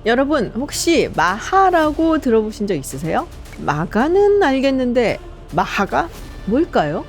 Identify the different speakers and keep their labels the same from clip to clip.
Speaker 1: 여러분 혹시 마하라고 들어보신 적 있으세요? 마가는 알겠는데 마하가 뭘까요?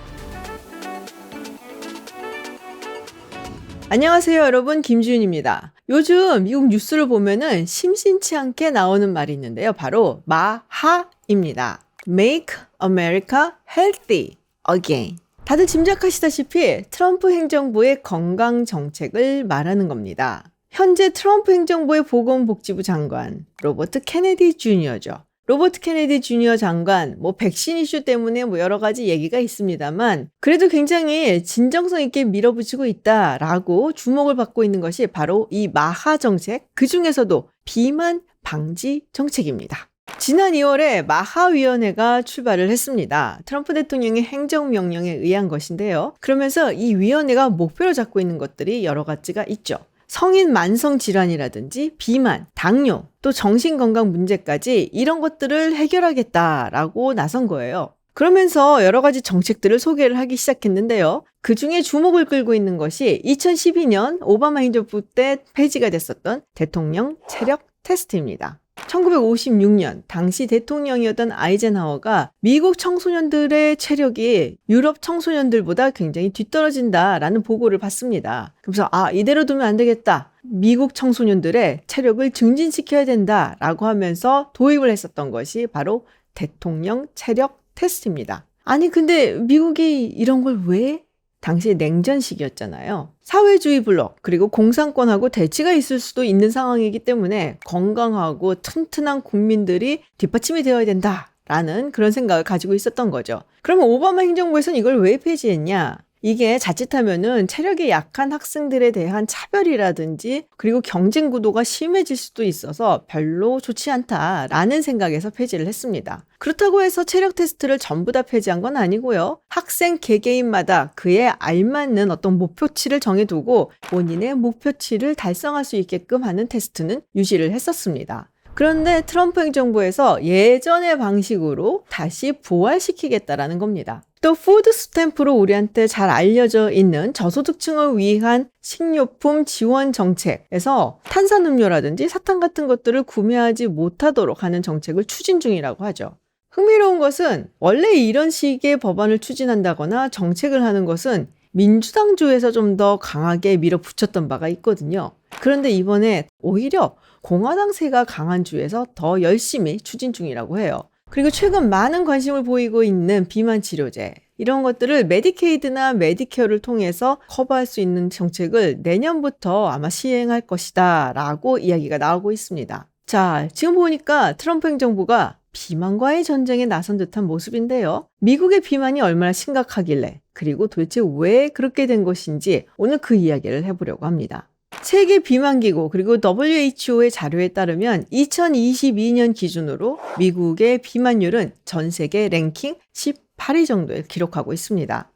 Speaker 1: 안녕하세요 여러분, 김지윤입니다. 요즘 미국 뉴스를 보면은 심심치 않게 나오는 말이 있는데요. 바로 마하입니다. Make America Healthy Again. 다들 짐작하시다시피 트럼프 행정부의 건강 정책을 말하는 겁니다. 현재 트럼프 행정부의 보건복지부 장관 로버트 케네디 주니어죠. 로버트 케네디 주니어 장관, 백신 이슈 때문에 여러 가지 얘기가 있습니다만 그래도 굉장히 진정성 있게 밀어붙이고 있다라고 주목을 받고 있는 것이 바로 이 마하 정책, 그 중에서도 비만 방지 정책입니다. 지난 2월에 마하위원회가 출발을 했습니다. 트럼프 대통령의 행정명령에 의한 것인데요. 그러면서 이 위원회가 목표로 잡고 있는 것들이 여러 가지가 있죠. 성인 만성 질환이라든지 비만, 당뇨, 또 정신건강 문제까지 이런 것들을 해결하겠다라고 나선 거예요. 그러면서 여러 가지 정책들을 소개를 하기 시작했는데요. 그 중에 주목을 끌고 있는 것이 2012년 오바마 행정부 때 폐지가 됐었던 대통령 체력 테스트입니다. 1956년 당시 대통령이었던 아이젠하워가 미국 청소년들의 체력이 유럽 청소년들보다 굉장히 뒤떨어진다라는 보고를 받습니다. 그래서 이대로 두면 안 되겠다. 미국 청소년들의 체력을 증진시켜야 된다라고 하면서 도입을 했었던 것이 바로 대통령 체력 테스트입니다. 아니 근데 미국이 이런 걸 왜? 당시 냉전 시기였잖아요. 사회주의 블록 그리고 공산권하고 대치가 있을 수도 있는 상황이기 때문에 건강하고 튼튼한 국민들이 뒷받침이 되어야 된다라는 그런 생각을 가지고 있었던 거죠. 그러면 오바마 행정부에서는 이걸 왜 폐지했냐? 이게 자칫하면은 체력이 약한 학생들에 대한 차별이라든지 그리고 경쟁 구도가 심해질 수도 있어서 별로 좋지 않다라는 생각에서 폐지를 했습니다. 그렇다고 해서 체력 테스트를 전부 다 폐지한 건 아니고요. 학생 개개인마다 그에 알맞는 어떤 목표치를 정해두고 본인의 목표치를 달성할 수 있게끔 하는 테스트는 유지를 했었습니다. 그런데 트럼프 행정부에서 예전의 방식으로 다시 부활시키겠다라는 겁니다. 또 푸드 스탬프로 우리한테 잘 알려져 있는 저소득층을 위한 식료품 지원 정책에서 탄산음료라든지 사탕 같은 것들을 구매하지 못하도록 하는 정책을 추진 중이라고 하죠. 흥미로운 것은 원래 이런 식의 법안을 추진한다거나 정책을 하는 것은 민주당주에서 좀 더 강하게 밀어붙였던 바가 있거든요. 그런데 이번에 오히려 공화당세가 강한 주에서 더 열심히 추진 중이라고 해요. 그리고 최근 많은 관심을 보이고 있는 비만 치료제, 이런 것들을 메디케이드나 메디케어를 통해서 커버할 수 있는 정책을 내년부터 아마 시행할 것이다 라고 이야기가 나오고 있습니다. 자, 지금 보니까 트럼프 행정부가 비만과의 전쟁에 나선 듯한 모습인데요. 미국의 비만이 얼마나 심각하길래, 그리고 도대체 왜 그렇게 된 것인지 오늘 그 이야기를 해보려고 합니다. 세계 비만기구 그리고 WHO의 자료에 따르면 2022년 기준으로 미국의 비만율은 전 세계 랭킹 18위 정도에 기록하고 있습니다.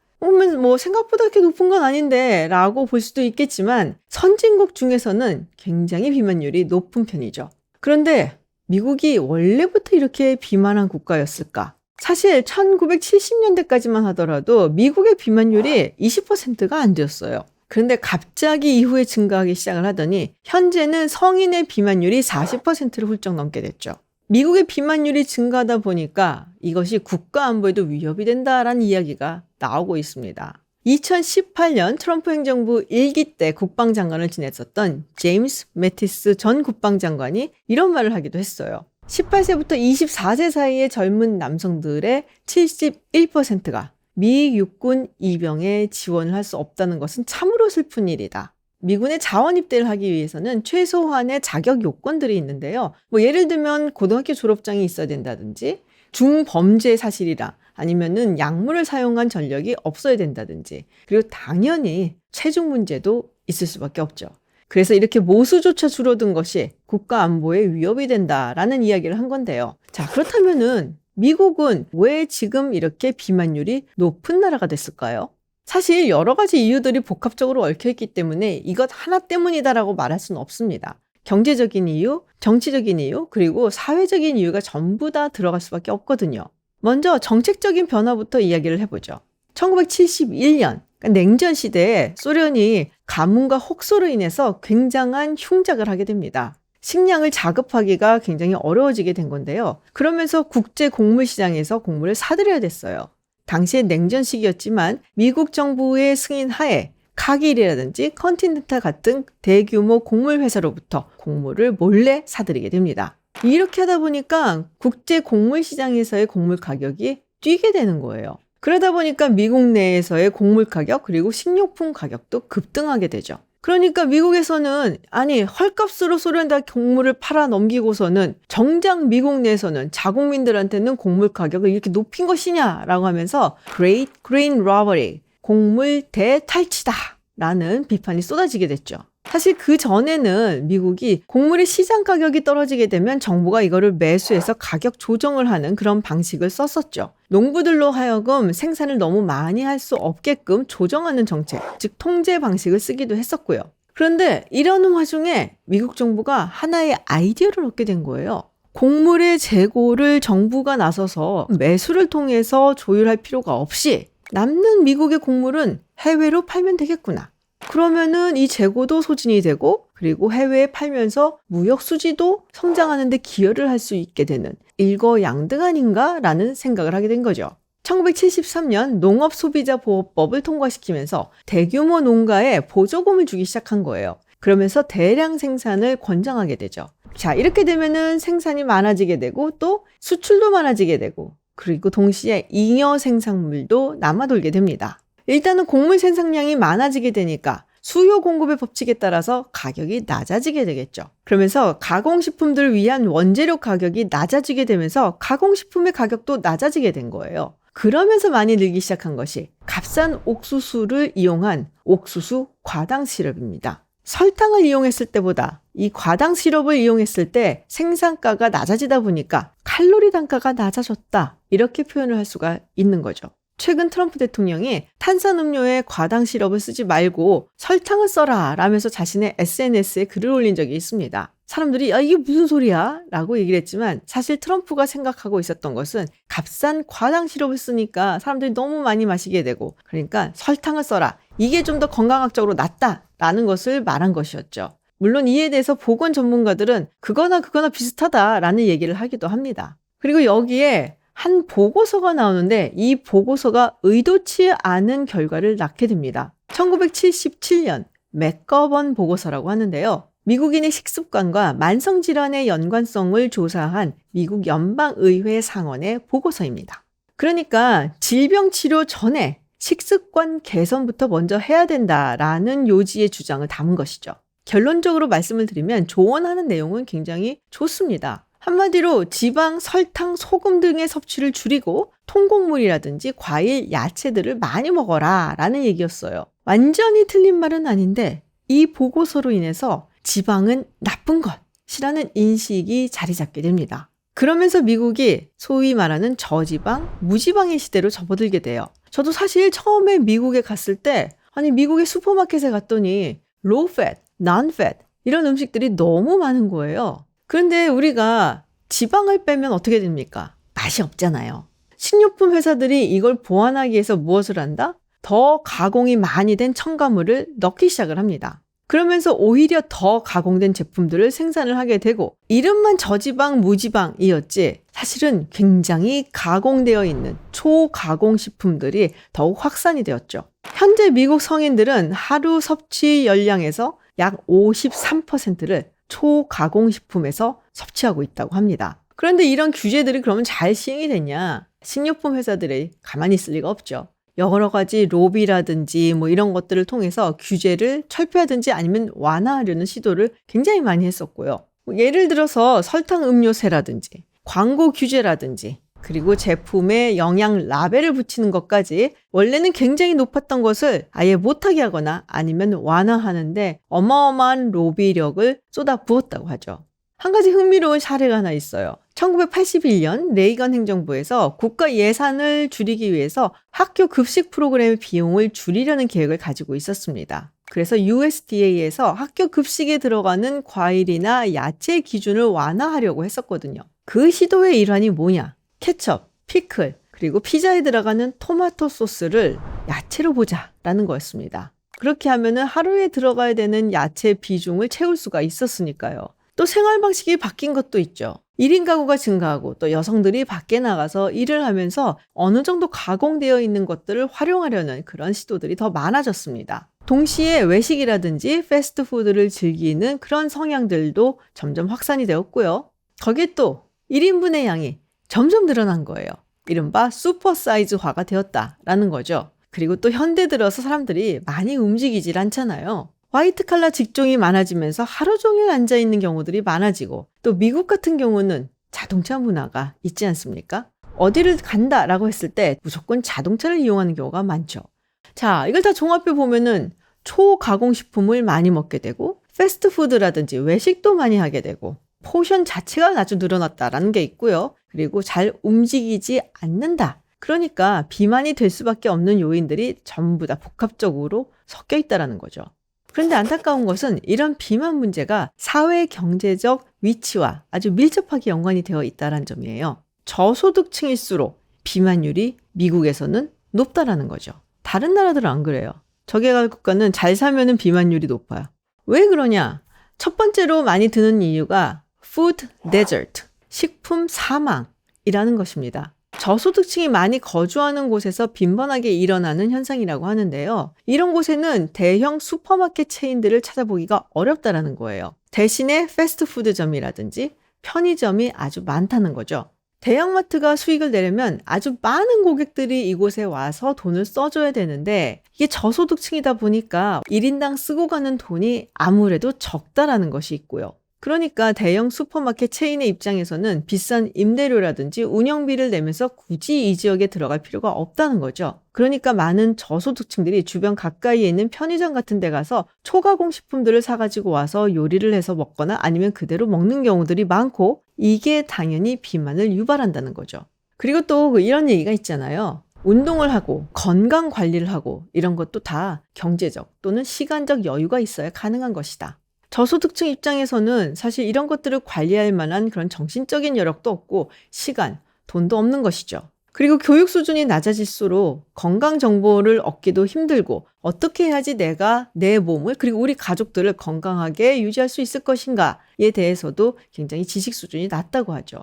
Speaker 1: 생각보다 그렇게 높은 건 아닌데 라고 볼 수도 있겠지만 선진국 중에서는 굉장히 비만율이 높은 편이죠. 그런데 미국이 원래부터 이렇게 비만한 국가였을까? 사실 1970년대까지만 하더라도 미국의 비만율이 20%가 안 되었어요. 그런데 갑자기 이후에 증가하기 시작을 하더니 현재는 성인의 비만율이 40%를 훌쩍 넘게 됐죠. 미국의 비만율이 증가하다 보니까 이것이 국가 안보에도 위협이 된다라는 이야기가 나오고 있습니다. 2018년 트럼프 행정부 1기 때 국방장관을 지냈었던 제임스 매티스 전 국방장관이 이런 말을 하기도 했어요. 18세부터 24세 사이의 젊은 남성들의 71%가 미 육군 입영에 지원을 할 수 없다는 것은 참으로 슬픈 일이다. 미군에 자원 입대를 하기 위해서는 최소한의 자격 요건들이 있는데요. 예를 들면 고등학교 졸업장이 있어야 된다든지 중범죄 사실이라 아니면은 약물을 사용한 전력이 없어야 된다든지 그리고 당연히 체중 문제도 있을 수밖에 없죠. 그래서 이렇게 모수조차 줄어든 것이 국가 안보에 위협이 된다라는 이야기를 한 건데요. 자, 그렇다면은 미국은 왜 지금 이렇게 비만율이 높은 나라가 됐을까요? 사실 여러 가지 이유들이 복합적으로 얽혀있기 때문에 이것 하나 때문이다라고 말할 수는 없습니다. 경제적인 이유, 정치적인 이유, 그리고 사회적인 이유가 전부 다 들어갈 수밖에 없거든요. 먼저 정책적인 변화부터 이야기를 해보죠. 1971년 냉전 시대에 소련이 가뭄과 혹소로 인해서 굉장한 흉작을 하게 됩니다. 식량을 자급하기가 굉장히 어려워지게 된 건데요. 그러면서 국제 곡물 시장에서 곡물을 사들여야 됐어요. 당시엔 냉전 시기였지만 미국 정부의 승인 하에 카길이라든지 컨티넨탈 같은 대규모 곡물 회사로부터 곡물을 몰래 사들이게 됩니다. 이렇게 하다 보니까 국제 곡물 시장에서의 곡물 가격이 뛰게 되는 거예요. 그러다 보니까 미국 내에서의 곡물 가격 그리고 식료품 가격도 급등하게 되죠. 그러니까 미국에서는 아니 헐값으로 소련에다 곡물을 팔아 넘기고서는 정작 미국 내에서는 자국민들한테는 곡물 가격을 이렇게 높인 것이냐라고 하면서 Great Grain Robbery, 곡물 대탈취다 라는 비판이 쏟아지게 됐죠. 사실 그 전에는 미국이 곡물의 시장 가격이 떨어지게 되면 정부가 이거를 매수해서 가격 조정을 하는 그런 방식을 썼었죠. 농부들로 하여금 생산을 너무 많이 할 수 없게끔 조정하는 정책, 즉 통제 방식을 쓰기도 했었고요. 그런데 이러는 와중에 미국 정부가 하나의 아이디어를 얻게 된 거예요. 곡물의 재고를 정부가 나서서 매수를 통해서 조율할 필요가 없이 남는 미국의 곡물은 해외로 팔면 되겠구나. 그러면은 이 재고도 소진이 되고 그리고 해외에 팔면서 무역 수지도 성장하는 데 기여를 할 수 있게 되는 일거양득 아닌가 라는 생각을 하게 된 거죠. 1973년 농업소비자보호법을 통과시키면서 대규모 농가에 보조금을 주기 시작한 거예요. 그러면서 대량 생산을 권장하게 되죠. 자, 이렇게 되면은 생산이 많아지게 되고 또 수출도 많아지게 되고 그리고 동시에 잉여 생산물도 남아돌게 됩니다. 일단은 곡물 생산량이 많아지게 되니까 수요 공급의 법칙에 따라서 가격이 낮아지게 되겠죠. 그러면서 가공식품들을 위한 원재료 가격이 낮아지게 되면서 가공식품의 가격도 낮아지게 된 거예요. 그러면서 많이 늘기 시작한 것이 값싼 옥수수를 이용한 옥수수 과당 시럽입니다. 설탕을 이용했을 때보다 이 과당 시럽을 이용했을 때 생산가가 낮아지다 보니까 칼로리 단가가 낮아졌다. 이렇게 표현을 할 수가 있는 거죠. 최근 트럼프 대통령이 탄산음료에 과당 시럽을 쓰지 말고 설탕을 써라 라면서 자신의 SNS에 글을 올린 적이 있습니다. 사람들이 이게 무슨 소리야? 라고 얘기를 했지만 사실 트럼프가 생각하고 있었던 것은 값싼 과당 시럽을 쓰니까 사람들이 너무 많이 마시게 되고 그러니까 설탕을 써라. 이게 좀 더 건강학적으로 낫다 라는 것을 말한 것이었죠. 물론 이에 대해서 보건 전문가들은 그거나 비슷하다라는 얘기를 하기도 합니다. 그리고 여기에 한 보고서가 나오는데 이 보고서가 의도치 않은 결과를 낳게 됩니다. 1977년 맥거번 보고서라고 하는데요. 미국인의 식습관과 만성질환의 연관성을 조사한 미국 연방의회 상원의 보고서입니다. 그러니까 질병 치료 전에 식습관 개선부터 먼저 해야 된다라는 요지의 주장을 담은 것이죠. 결론적으로 말씀을 드리면 조언하는 내용은 굉장히 좋습니다. 한마디로 지방, 설탕, 소금 등의 섭취를 줄이고 통곡물이라든지 과일, 야채들을 많이 먹어라 라는 얘기였어요. 완전히 틀린 말은 아닌데 이 보고서로 인해서 지방은 나쁜 것이라는 인식이 자리 잡게 됩니다. 그러면서 미국이 소위 말하는 저지방, 무지방의 시대로 접어들게 돼요. 저도 사실 처음에 미국에 갔을 때 미국의 슈퍼마켓에 갔더니 low fat, non fat 이런 음식들이 너무 많은 거예요. 그런데 우리가 지방을 빼면 어떻게 됩니까? 맛이 없잖아요. 식료품 회사들이 이걸 보완하기 위해서 무엇을 한다? 더 가공이 많이 된 첨가물을 넣기 시작을 합니다. 그러면서 오히려 더 가공된 제품들을 생산을 하게 되고 이름만 저지방, 무지방이었지 사실은 굉장히 가공되어 있는 초가공 식품들이 더욱 확산이 되었죠. 현재 미국 성인들은 하루 섭취 열량에서 약 53%를 초가공식품에서 섭취하고 있다고 합니다. 그런데 이런 규제들이 그러면 잘 시행이 됐냐? 식료품 회사들이 가만히 있을 리가 없죠. 여러 가지 로비라든지 이런 것들을 통해서 규제를 철폐하든지 아니면 완화하려는 시도를 굉장히 많이 했었고요. 예를 들어서 설탕 음료세라든지 광고 규제라든지 그리고 제품에 영양 라벨을 붙이는 것까지 원래는 굉장히 높았던 것을 아예 못하게 하거나 아니면 완화하는데 어마어마한 로비력을 쏟아부었다고 하죠. 한 가지 흥미로운 사례가 하나 있어요. 1981년 레이건 행정부에서 국가 예산을 줄이기 위해서 학교 급식 프로그램의 비용을 줄이려는 계획을 가지고 있었습니다. 그래서 USDA에서 학교 급식에 들어가는 과일이나 야채 기준을 완화하려고 했었거든요. 그 시도의 일환이 뭐냐? 케첩, 피클, 그리고 피자에 들어가는 토마토 소스를 야채로 보자라는 거였습니다. 그렇게 하면은 하루에 들어가야 되는 야채 비중을 채울 수가 있었으니까요. 또 생활 방식이 바뀐 것도 있죠. 1인 가구가 증가하고 또 여성들이 밖에 나가서 일을 하면서 어느 정도 가공되어 있는 것들을 활용하려는 그런 시도들이 더 많아졌습니다. 동시에 외식이라든지 패스트푸드를 즐기는 그런 성향들도 점점 확산이 되었고요. 거기에 또 1인분의 양이 점점 늘어난 거예요. 이른바 슈퍼사이즈화가 되었다라는 거죠. 그리고 또 현대 들어서 사람들이 많이 움직이질 않잖아요. 화이트 칼라 직종이 많아지면서 하루 종일 앉아있는 경우들이 많아지고 또 미국 같은 경우는 자동차 문화가 있지 않습니까? 어디를 간다라고 했을 때 무조건 자동차를 이용하는 경우가 많죠. 자, 이걸 다 종합해 보면은 초가공식품을 많이 먹게 되고 패스트푸드라든지 외식도 많이 하게 되고 포션 자체가 아주 늘어났다라는 게 있고요. 그리고 잘 움직이지 않는다. 그러니까 비만이 될 수밖에 없는 요인들이 전부 다 복합적으로 섞여 있다라는 거죠. 그런데 안타까운 것은 이런 비만 문제가 사회 경제적 위치와 아주 밀접하게 연관이 되어 있다는 점이에요. 저소득층일수록 비만율이 미국에서는 높다라는 거죠. 다른 나라들은 안 그래요. 저개발 국가는 잘 사면은 비만율이 높아요. 왜 그러냐? 첫 번째로 많이 드는 이유가 food desert, 식품 사망이라는 것입니다. 저소득층이 많이 거주하는 곳에서 빈번하게 일어나는 현상이라고 하는데요. 이런 곳에는 대형 슈퍼마켓 체인들을 찾아보기가 어렵다라는 거예요. 대신에 패스트푸드점이라든지 편의점이 아주 많다는 거죠. 대형마트가 수익을 내려면 아주 많은 고객들이 이곳에 와서 돈을 써줘야 되는데 이게 저소득층이다 보니까 1인당 쓰고 가는 돈이 아무래도 적다라는 것이 있고요. 그러니까 대형 슈퍼마켓 체인의 입장에서는 비싼 임대료라든지 운영비를 내면서 굳이 이 지역에 들어갈 필요가 없다는 거죠. 그러니까 많은 저소득층들이 주변 가까이에 있는 편의점 같은 데 가서 초가공 식품들을 사가지고 와서 요리를 해서 먹거나 아니면 그대로 먹는 경우들이 많고 이게 당연히 비만을 유발한다는 거죠. 그리고 또 이런 얘기가 있잖아요. 운동을 하고 건강 관리를 하고 이런 것도 다 경제적 또는 시간적 여유가 있어야 가능한 것이다. 저소득층 입장에서는 사실 이런 것들을 관리할 만한 그런 정신적인 여력도 없고 시간, 돈도 없는 것이죠. 그리고 교육 수준이 낮아질수록 건강 정보를 얻기도 힘들고 어떻게 해야지 내가 내 몸을 그리고 우리 가족들을 건강하게 유지할 수 있을 것인가에 대해서도 굉장히 지식 수준이 낮다고 하죠.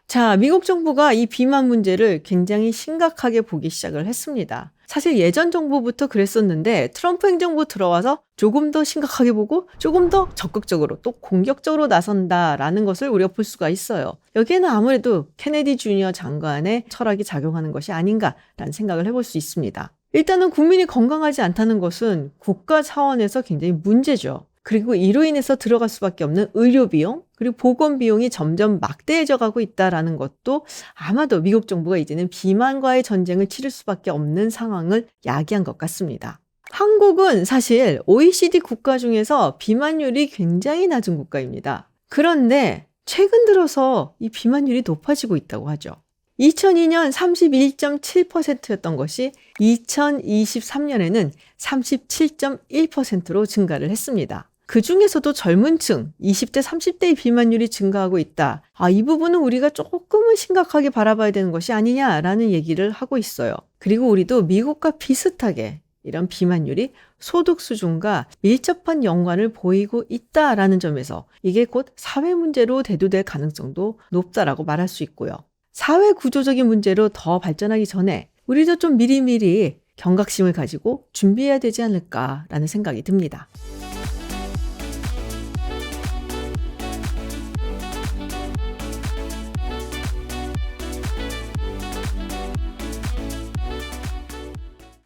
Speaker 1: 자, 미국 정부가 이 비만 문제를 굉장히 심각하게 보기 시작을 했습니다. 사실 예전 정부부터 그랬었는데 트럼프 행정부 들어와서 조금 더 심각하게 보고 조금 더 적극적으로 또 공격적으로 나선다라는 것을 우리가 볼 수가 있어요. 여기에는 아무래도 케네디 주니어 장관의 철학이 작용하는 것이 아닌가라는 생각을 해볼 수 있습니다. 일단은 국민이 건강하지 않다는 것은 국가 차원에서 굉장히 문제죠. 그리고 이로 인해서 들어갈 수밖에 없는 의료 비용, 그리고 보건 비용이 점점 막대해져 가고 있다는 것도 아마도 미국 정부가 이제는 비만과의 전쟁을 치를 수밖에 없는 상황을 야기한 것 같습니다. 한국은 사실 OECD 국가 중에서 비만율이 굉장히 낮은 국가입니다. 그런데 최근 들어서 이 비만율이 높아지고 있다고 하죠. 2002년 31.7%였던 것이 2023년에는 37.1%로 증가를 했습니다. 그 중에서도 젊은 층, 20대, 30대의 비만율이 증가하고 있다. 이 부분은 우리가 조금은 심각하게 바라봐야 되는 것이 아니냐라는 얘기를 하고 있어요. 그리고 우리도 미국과 비슷하게 이런 비만율이 소득 수준과 밀접한 연관을 보이고 있다라는 점에서 이게 곧 사회 문제로 대두될 가능성도 높다라고 말할 수 있고요. 사회 구조적인 문제로 더 발전하기 전에 우리도 좀 미리미리 경각심을 가지고 준비해야 되지 않을까라는 생각이 듭니다.